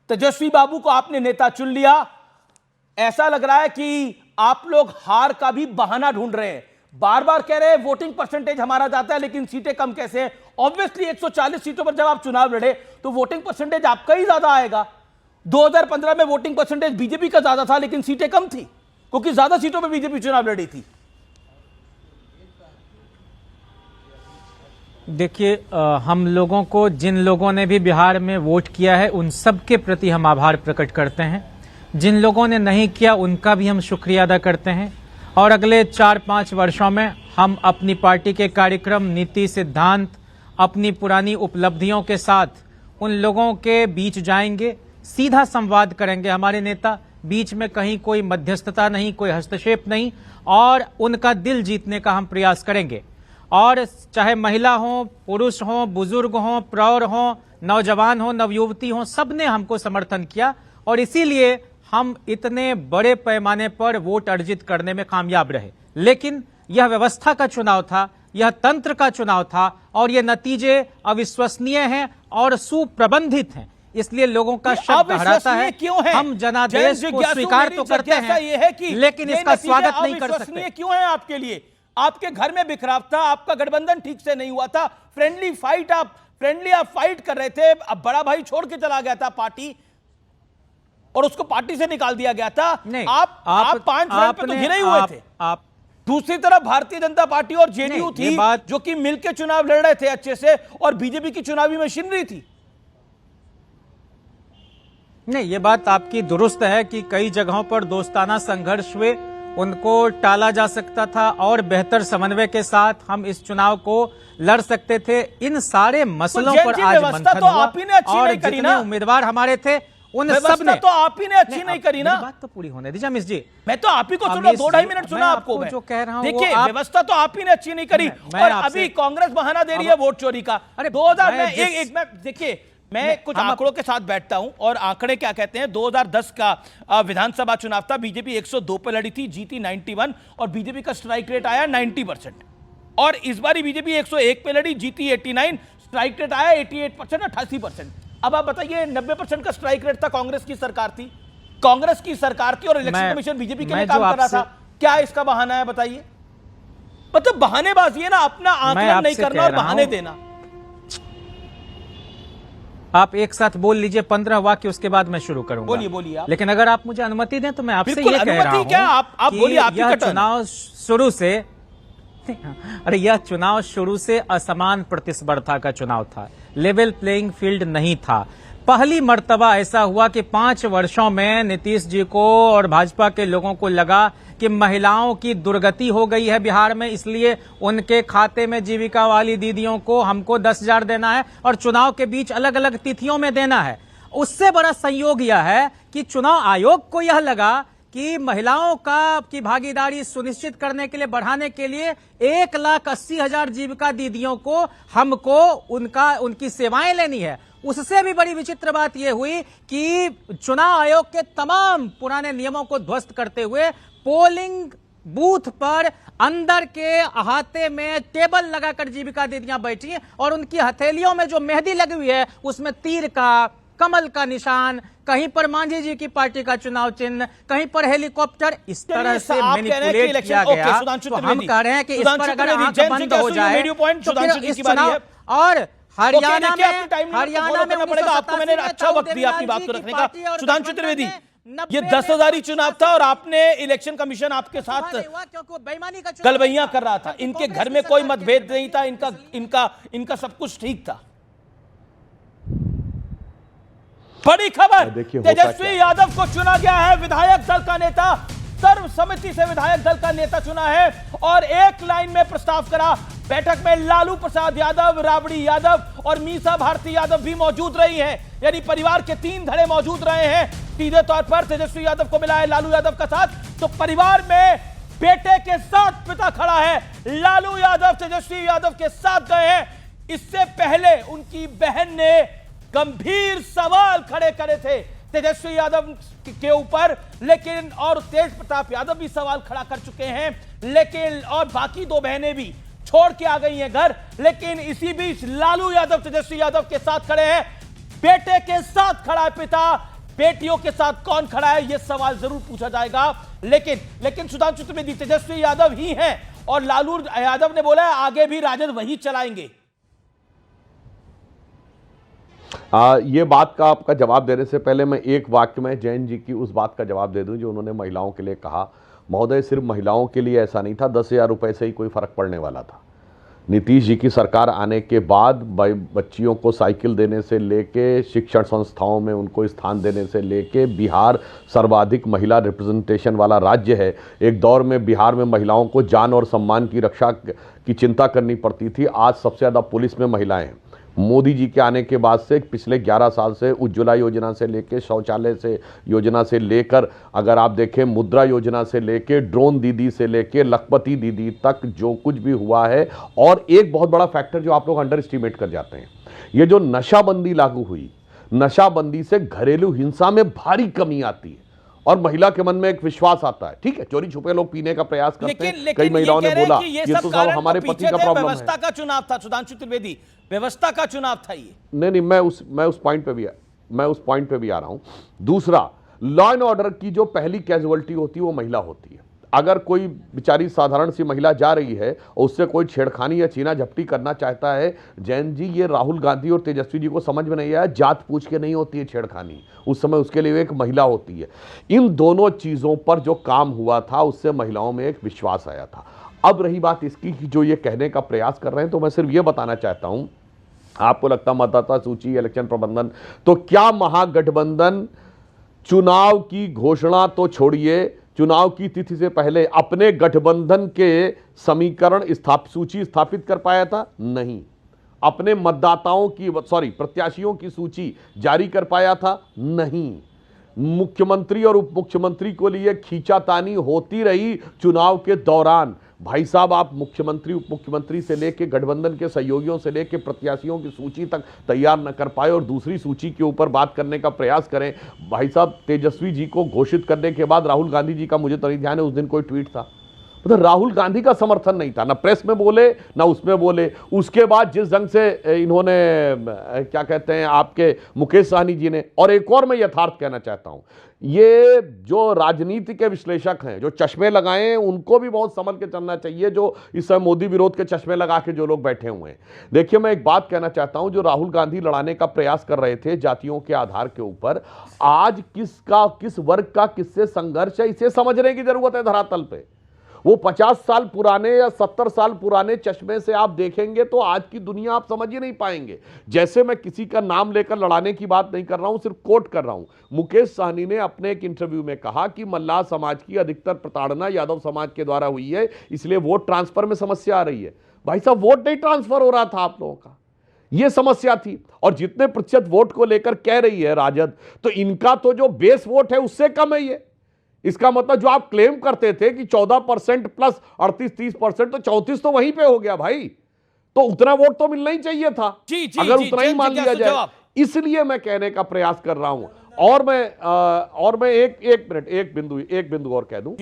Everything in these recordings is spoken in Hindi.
तेजस्वी बाबू को आपने नेता चुन लिया। ऐसा लग रहा है कि आप लोग हार का भी बहाना ढूंढ रहे हैं। बार बार कह रहे हैं वोटिंग परसेंटेज हमारा जाता है, लेकिन सीटें कम कैसे हैं? ऑब्वियसली 140 सीटों पर जब आप चुनाव लड़े तो वोटिंग परसेंटेज आपका ही ज्यादा आएगा। 2015 में वोटिंग परसेंटेज बीजेपी का ज्यादा था, लेकिन सीटें कम थी क्योंकि ज्यादा सीटों पर बीजेपी चुनाव लड़ी थी। देखिए, हम लोगों को, जिन लोगों ने भी बिहार में वोट किया है, उन सब के प्रति हम आभार प्रकट करते हैं। जिन लोगों ने नहीं किया उनका भी हम शुक्रिया अदा करते हैं। और अगले 4-5 वर्षों में हम अपनी पार्टी के कार्यक्रम, नीति, सिद्धांत, अपनी पुरानी उपलब्धियों के साथ उन लोगों के बीच जाएंगे, सीधा संवाद करेंगे। हमारे नेता बीच में कहीं कोई मध्यस्थता नहीं, कोई हस्तक्षेप नहीं, और उनका दिल जीतने का हम प्रयास करेंगे। और चाहे महिला हो, पुरुष हो, बुजुर्ग हो, प्रौढ़ हो, नौजवान हो, नवयुवती हो, सबने हमको समर्थन किया और इसीलिए हम इतने बड़े पैमाने पर वोट अर्जित करने में कामयाब रहे। लेकिन यह व्यवस्था का चुनाव था, यह तंत्र का चुनाव था और ये नतीजे अविश्वसनीय हैं और सुप्रबंधित हैं। इसलिए लोगों का शक दोहराता है। हम जनादेश को स्वीकार तो करते हैं, लेकिन इसका स्वागत नहीं कर सकते। क्यों है आपके लिए? आपके घर में बिखराव था, आपका गठबंधन ठीक से नहीं हुआ था, फ्रेंडली आप फाइट कर रहे थे। अब बड़ा भाई छोड़ के चला गया था पार्टी और उसको पार्टी से निकाल दिया गया था। नहीं, आप 5 रन पे तो घिरे हुए थे। दूसरी तरफ भारतीय जनता पार्टी और जेडीयू थी जो कि मिलकर चुनाव लड़ रहे थे अच्छे से, और बीजेपी की चुनावी मशीनरी थी। नहीं, ये बात आपकी दुरुस्त है कि कई जगहों पर दोस्ताना संघर्ष हुए, उनको टाला जा सकता था और बेहतर समन्वय के साथ हम इस चुनाव को लड़ सकते थे। इन सारे मसलों पर आज मंथन तो आप ही ने अच्छी और नहीं करी जितने ना। उम्मीदवार हमारे थे उन सब ने, तो आप ही ने अच्छी नहीं करी ना। बात तो पूरी होने दीजिए अमिश जी। मैं तो आप ही को सुना, 2-2.5 मिनट सुना आपको। जो कह रहा हूं, देखिए, व्यवस्था तो आप ही ने अच्छी नहीं करी और अभी कांग्रेस बहाना दे रही है वोट चोरी का। अरे 2000 में देखिए, मैं कुछ आंकड़ों के साथ बैठता हूं और आंकड़े क्या कहते हैं। 2010 का विधानसभा चुनाव था, बीजेपी 102 पे लड़ी थी, जीती 91 और बीजेपी का स्ट्राइक रेट आया 90%। और इस बार बीजेपी 101 पे लड़ी, जीती 89, स्ट्राइक रेट आया 88%, 88%। अब आप बताइए, 90% का स्ट्राइक रेट था, कांग्रेस की सरकार थी, कांग्रेस की सरकार की, और इलेक्शन कमीशन बीजेपी के लिए काम कर रहा था। क्या इसका बहाना है बताइए? मतलब बहानेबाजी है ना, अपना आकलन नहीं करना और बहाने देना। आप एक साथ बोल लीजिए 15 वाक्य, उसके बाद मैं शुरू करूंगा। बोलिए आप। लेकिन अगर आप मुझे अनुमति दें तो मैं आपसे ये कह रहा हूं, आप बोलिए। यह चुनाव शुरू से यह चुनाव शुरू से असमान प्रतिस्पर्धा का चुनाव था, लेवल प्लेइंग फील्ड नहीं था। पहली मर्तबा ऐसा हुआ कि 5 वर्षों में नीतीश जी को और भाजपा के लोगों को लगा कि महिलाओं की दुर्गति हो गई है बिहार में, इसलिए उनके खाते में जीविका वाली दीदियों को हमको 10,000 देना है और चुनाव के बीच अलग अलग तिथियों में देना है। उससे बड़ा संयोग यह है कि चुनाव आयोग को यह लगा कि महिलाओं की भागीदारी सुनिश्चित करने के लिए, बढ़ाने के लिए 1,80,000 जीविका दीदियों को हमको उनकी सेवाएं लेनी है। उससे भी बड़ी विचित्र बात यह हुई कि चुनाव आयोग के तमाम पुराने नियमों को ध्वस्त करते हुए पोलिंग बूथ पर अंदर के अहाते में टेबल लगाकर जीविका दीदियां बैठी और उनकी हथेलियों में जो मेहंदी लगी हुई है उसमें तीर का, कमल का निशान, कहीं पर मांझी जी की पार्टी का चुनाव चिन्ह, कहीं पर हेलीकॉप्टर, इस तरह से मैनिपुलेट किया गया। तो हम कह रहे हैं कि इस पर अगर आंख बंद हो जाए तो फिर इस चुनाव, और हरियाणा में आपको मैंने अच्छा वक्त दिया अपनी बात को रखने का। सुधांशु त्रिवेदी, ये 10,000 चुनाव था और आपने इलेक्शन कमीशन आपके साथ गलबैया कर रहा था। इनके घर में कोई मतभेद नहीं था, इनका सब कुछ ठीक था। बड़ी खबर, तेजस्वी यादव को चुना गया है विधायक दल का नेता, सर्वसम्मति से विधायक दल का नेता चुना है और एक लाइन में प्रस्ताव करा। बैठक में लालू प्रसाद यादव, राबड़ी यादव और मीसा भारती यादव भी मौजूद रही हैं, यानी परिवार के 3 धड़े मौजूद रहे हैं। सीधे तौर पर तेजस्वी यादव को मिला है लालू यादव का साथ, तो परिवार में बेटे के साथ पिता खड़ा है। लालू यादव तेजस्वी यादव के साथ गए हैं। इससे पहले उनकी बहन ने गंभीर सवाल खड़े करे थे तेजस्वी यादव के ऊपर, लेकिन और तेज प्रताप यादव भी सवाल खड़ा कर चुके हैं, लेकिन और बाकी 2 बहनें भी छोड़ के आ गई हैं घर। लेकिन इसी बीच लालू यादव तेजस्वी यादव के साथ खड़े हैं, बेटे के साथ खड़ा है पिता। बेटियों के साथ कौन खड़ा है, यह सवाल जरूर पूछा जाएगा। लेकिन सुधांशु त्रिवेदी, तेजस्वी यादव ही हैं और लालू यादव ने बोला है आगे भी राजद वही चलाएंगे। ये बात का आपका जवाब देने से पहले मैं एक वाक्य में जैन जी की उस बात का जवाब दे दूं जो उन्होंने महिलाओं के लिए कहा। महोदय, सिर्फ महिलाओं के लिए ऐसा नहीं था, 10,000 रुपए से ही कोई फर्क पड़ने वाला था। नीतीश जी की सरकार आने के बाद बच्चियों को साइकिल देने से लेके, शिक्षण संस्थाओं में उनको स्थान देने से लेके, बिहार सर्वाधिक महिला रिप्रेजेंटेशन वाला राज्य है। एक दौर में बिहार में महिलाओं को जान और सम्मान की रक्षा की चिंता करनी पड़ती थी, आज सबसे ज़्यादा पुलिस में महिलाएं हैं। मोदी जी के आने के बाद से पिछले 11 साल से उज्ज्वला योजना से लेकर, शौचालय से योजना से लेकर, अगर आप देखें मुद्रा योजना से लेकर, ड्रोन दीदी से लेकर लखपति दीदी तक जो कुछ भी हुआ है। और एक बहुत बड़ा फैक्टर जो आप लोग अंडर एस्टिमेट कर जाते हैं, ये जो नशाबंदी लागू हुई, नशाबंदी से घरेलू हिंसा में भारी कमी आती है और महिला के मन में एक विश्वास आता है। ठीक है, चोरी छुपे लोग पीने का प्रयास करते हैं। कई महिलाओं ने बोला ये तो सब हमारे पति का प्रॉब्लम है। व्यवस्था का चुनाव था सुधांशु त्रिवेदी, व्यवस्था का चुनाव था ये। नहीं, मैं उस पॉइंट पे भी आ रहा हूं। दूसरा, लॉ एंड ऑर्डर की जो पहली कैजुअलिटी होती है वो महिला होती है। अगर कोई बेचारी साधारण सी महिला जा रही है और उससे कोई छेड़खानी या छीना झपटी करना चाहता है, जैन जी, ये राहुल गांधी और तेजस्वी जी को समझ में नहीं आया, जात पूछ के नहीं होती है छेड़खानी, उस समय उसके लिए एक महिला होती है। इन दोनों चीज़ों पर जो काम हुआ था उससे महिलाओं में एक विश्वास आया था। अब रही बात इसकी कि जो ये कहने का प्रयास कर रहे हैं, तो मैं सिर्फ ये बताना चाहता हूं, आपको लगता मतदाता सूची, इलेक्शन प्रबंधन, तो क्या महागठबंधन चुनाव की घोषणा तो छोड़िए, चुनाव की तिथि से पहले अपने गठबंधन के समीकरण सूची स्थापित कर पाया था? नहीं। अपने मतदाताओं की प्रत्याशियों की सूची जारी कर पाया था? नहीं। मुख्यमंत्री और उप मुख्यमंत्री को लिए खींचातानी होती रही चुनाव के दौरान। भाई साहब, आप मुख्यमंत्री उप मुख्यमंत्री से लेके गठबंधन के सहयोगियों से लेके प्रत्याशियों की सूची तक तैयार न कर पाए और दूसरी सूची के ऊपर बात करने का प्रयास करें। भाई साहब, तेजस्वी जी को घोषित करने के बाद राहुल गांधी जी का मुझे तो नहीं ध्यान है उस दिन कोई ट्वीट था। मतलब राहुल गांधी का समर्थन नहीं था, ना प्रेस में बोले ना उसमें बोले। उसके बाद जिस ढंग से इन्होंने क्या कहते हैं आपके मुकेश सहनी जी ने, और एक और मैं यथार्थ कहना चाहता हूं, ये जो राजनीति के विश्लेषक हैं जो चश्मे लगाए हैं, उनको भी बहुत संभल के चलना चाहिए, जो इस समय मोदी विरोध के चश्मे लगा के जो लोग बैठे हुए हैं। देखिए, मैं एक बात कहना चाहता हूं, जो राहुल गांधी लड़ाने का प्रयास कर रहे थे जातियों के आधार के ऊपर, आज किस वर्ग का किससे संघर्ष है इसे समझने की जरूरत है धरातल पे। वो 50 साल पुराने या 70 साल पुराने चश्मे से आप देखेंगे तो आज की दुनिया आप समझ ही नहीं पाएंगे। जैसे मैं किसी का नाम लेकर लड़ाने की बात नहीं कर रहा हूं, सिर्फ कोट कर रहा हूं। मुकेश सहनी ने अपने एक इंटरव्यू में कहा कि मल्लाह समाज की अधिकतर प्रताड़ना यादव समाज के द्वारा हुई है, इसलिए वोट ट्रांसफर में समस्या आ रही है। भाई साहब, वोट नहीं ट्रांसफर हो रहा था आप लोगों का, यह समस्या थी। और जितने प्रतिशत वोट को लेकर कह रही है राजद, तो इनका तो जो बेस वोट है उससे कम है ये। इसका मतलब जो आप क्लेम करते थे कि 14% प्लस 38-30%, तो 34 तो वहीं पे हो गया भाई। तो उतना वोट तो मिलना ही चाहिए था, अगर उतना ही मान लिया जाए। इसलिए मैं कहने का प्रयास कर रहा हूं। और मैं एक बिंदु और कह दूं।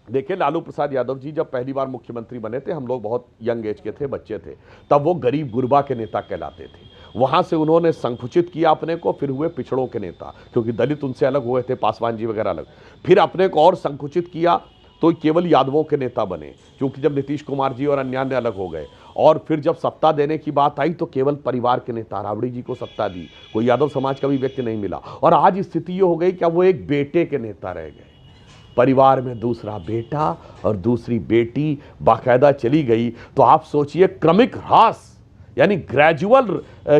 देखिए, लालू प्रसाद यादव जी जब पहली बार मुख्यमंत्री बने थे, हम लोग बहुत यंग एज के थे, बच्चे थे, तब वो गरीब गुरबा के नेता कहलाते थे। वहां से उन्होंने संकुचित किया अपने को, फिर हुए पिछड़ों के नेता, क्योंकि दलित उनसे अलग हुए थे, पासवान जी वगैरह अलग। फिर अपने को और संकुचित किया तो केवल यादवों के नेता बने, क्योंकि जब नीतीश कुमार जी और अन्य अलग हो गए। और फिर जब सत्ता देने की बात आई तो केवल परिवार के नेता, राबड़ी जी को सत्ता दी, कोई यादव समाज का भी व्यक्ति नहीं मिला। और आज स्थिति ये हो गई कि वो एक बेटे के नेता रह गए। परिवार में दूसरा बेटा और दूसरी बेटी बाकायदा चली गई। तो आप सोचिए, क्रमिक ह्रास यानी ग्रेजुअल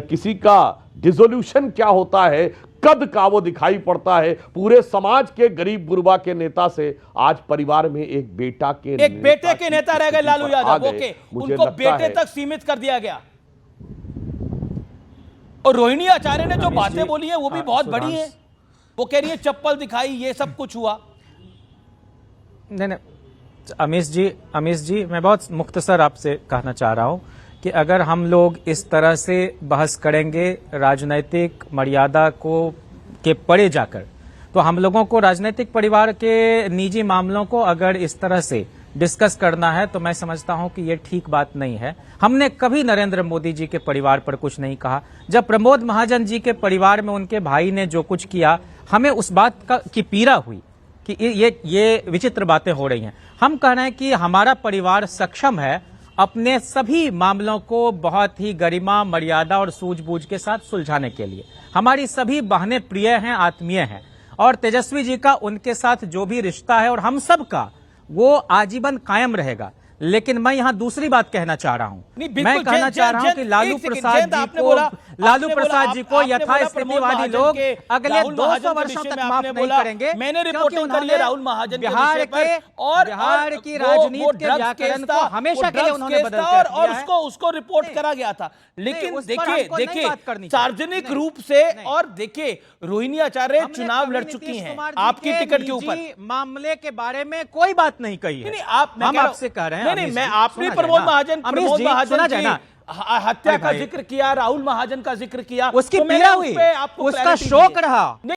किसी का डिसोल्यूशन क्या होता है, कद का वो दिखाई पड़ता है। पूरे समाज के गरीब गुरबा के नेता से आज परिवार में एक बेटे के नेता रह गए लालू यादव। उनको बेटे तक सीमित कर दिया गया। और रोहिणी आचार्य ने जो बातें बोली है वो भी बहुत बड़ी है। वो कह रही है चप्पल दिखाई, ये सब कुछ हुआ। नहीं, अमीश जी, मैं बहुत मुख्तसर आपसे कहना चाह रहा हूं कि अगर हम लोग इस तरह से बहस करेंगे राजनैतिक मर्यादा के परे जाकर, तो हम लोगों को राजनीतिक परिवार के निजी मामलों को अगर इस तरह से डिस्कस करना है तो मैं समझता हूं कि ये ठीक बात नहीं है। हमने कभी नरेंद्र मोदी जी के परिवार पर कुछ नहीं कहा। जब प्रमोद महाजन जी के परिवार में उनके भाई ने जो कुछ किया, हमें उस बात की पीड़ा हुई कि ये विचित्र बातें हो रही हैं। हम कह रहे हैं कि हमारा परिवार सक्षम है अपने सभी मामलों को बहुत ही गरिमा, मर्यादा और सूझबूझ के साथ सुलझाने के लिए। हमारी सभी बहनें प्रिय हैं, आत्मीय हैं, और तेजस्वी जी का उनके साथ जो भी रिश्ता है और हम सब का, वो आजीवन कायम रहेगा। लेकिन मैं यहाँ दूसरी बात कहना चाह रहा हूँ। मैं कहना चाह रहा हूँ कि लालू प्रसाद जी को यथास्थितिवादी लोग अगले 200 वर्षों तक माफ नहीं करेंगे। मैंने रिपोर्टिंग करी है राहुल महाजन बिहार की राजनीति के व्याकरण को हमेशा के लिए उन्होंने बदल कर और उसको रिपोर्ट करा गया था। लेकिन देखिए सार्वजनिक रूप से, और देखिए रोहिणी आचार्य चुनाव लड़ चुकी हैं आपकी टिकट के ऊपर, मामले के बारे में कोई बात नहीं कही है। हम आपसे कह रहे हैं, नहीं, मैं आपने प्रमोद महाजन की हत्या का जिक्र किया, राहुल महाजन का जिक्र किया, उसकी पीड़ा हुई, उसका शोक रहा।